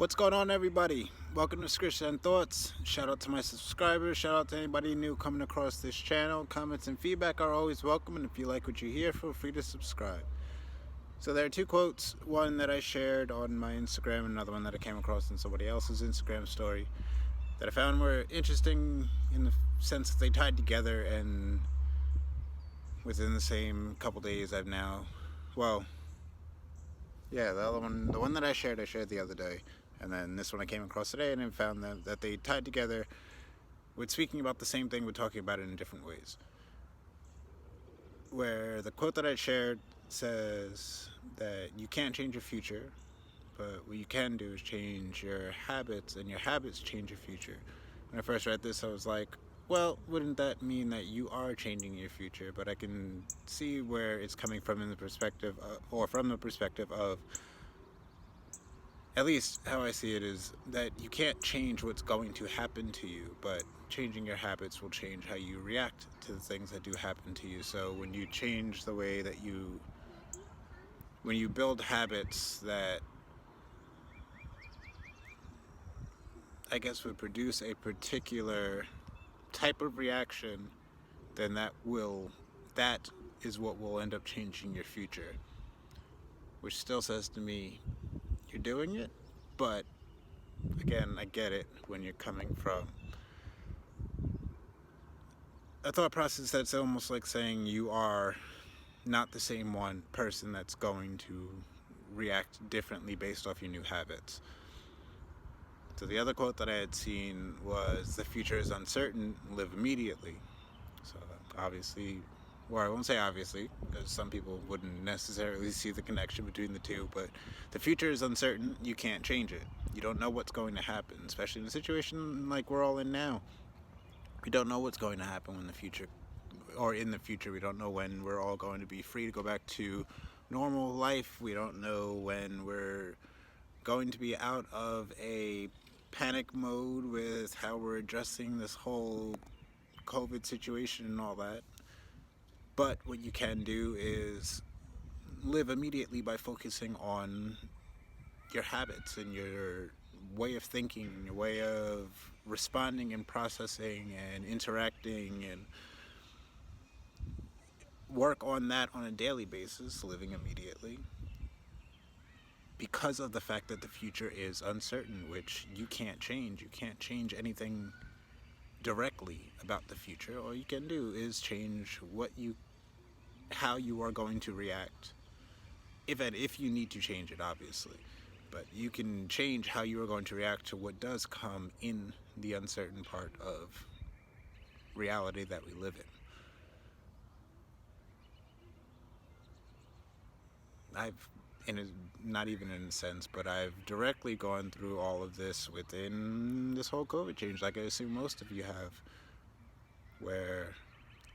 What's going on, everybody? Welcome to schrishzen Thoughts. Shout out to my subscribers. Shout out to anybody new coming across this channel. Comments and feedback are always welcome, and if you like what you hear, feel free to subscribe. So there are two quotes, one that I shared on my Instagram and another one that I came across in somebody else's Instagram story that I found were interesting in the sense that they tied together, and within the same couple days I've now, the one that I shared the other day, and then this one I came across today, and I found that they tied together with speaking about the same thing but talking about it in different ways. Where the quote that I shared says that you can't change your future, but what you can do is change your habits, and your habits change your future. When I first read this, I was like, well, wouldn't that mean that you are changing your future? But I can see where it's coming from in the perspective from the perspective of, at least how I see it, is that you can't change what's going to happen to you, but changing your habits will change how you react to the things that do happen to you. So when you change the way that when you build habits that I guess would produce a particular type of reaction, then that is what will end up changing your future. Which still says to me, you're doing it, but again, I get it when you're coming from a thought process that's almost like saying you are not the same one person that's going to react differently based off your new habits. So the other quote that I had seen was, the future is uncertain, live immediately. So obviously, or I won't say obviously, because some people wouldn't necessarily see the connection between the two, but the future is uncertain, you can't change it. You don't know what's going to happen, especially in a situation like we're all in now. We don't know what's going to happen in the future. We don't know when we're all going to be free to go back to normal life. We don't know when we're going to be out of a panic mode with how we're addressing this whole COVID situation and all that. But what you can do is live immediately by focusing on your habits and your way of thinking, your way of responding and processing and interacting, and work on that on a daily basis, living immediately, because of the fact that the future is uncertain, which you can't change. You can't change anything directly about the future. All you can do is change how you are going to react, if you need to change it, obviously. But you can change how you are going to react to what does come in the uncertain part of reality that we live not even in a sense, but I've directly gone through all of this within this whole COVID change, like I assume most of you have, where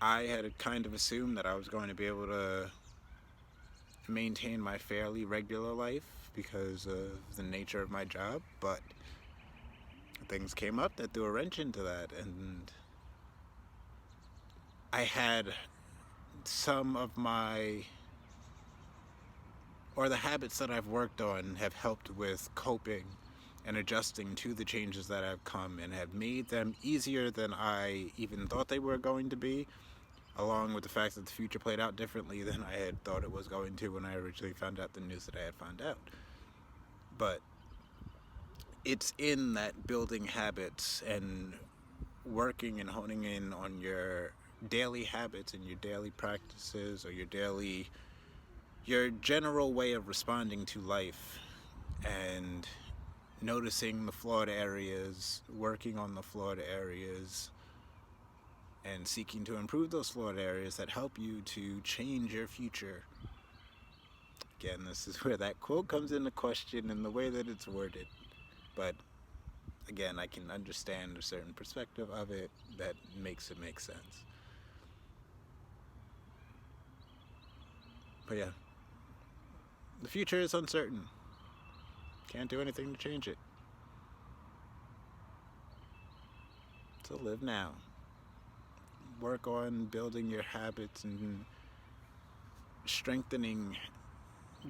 I had kind of assumed that I was going to be able to maintain my fairly regular life because of the nature of my job, but things came up that threw a wrench into that, and I had the habits that I've worked on have helped with coping and adjusting to the changes that have come, and have made them easier than I even thought they were going to be, along with the fact that the future played out differently than I had thought it was going to when I originally found out the news that I had found out. But it's in that building habits and working and honing in on your daily habits and your daily practices, or your general way of responding to life, and noticing the flawed areas, working on the flawed areas, and seeking to improve those flawed areas that help you to change your future. Again, this is where that quote comes into question and the way that it's worded. But again, I can understand a certain perspective of it that makes it make sense. But yeah, the future is uncertain. Can't do anything to change it. So live now. Work on building your habits and strengthening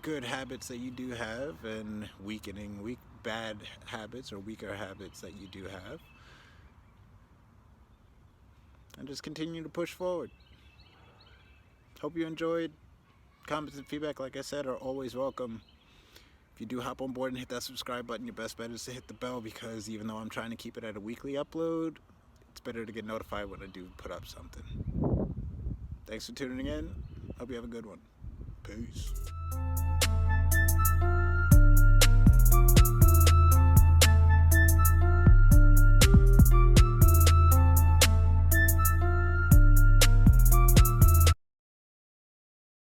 good habits that you do have, and weakening bad habits or weaker habits that you do have. And just continue to push forward. Hope you enjoyed. Comments and feedback, like I said, are always welcome. If you do hop on board and hit that subscribe button, your best bet is to hit the bell, because even though I'm trying to keep it at a weekly upload, it's better to get notified when I do put up something. Thanks for tuning in. Hope you have a good one. Peace.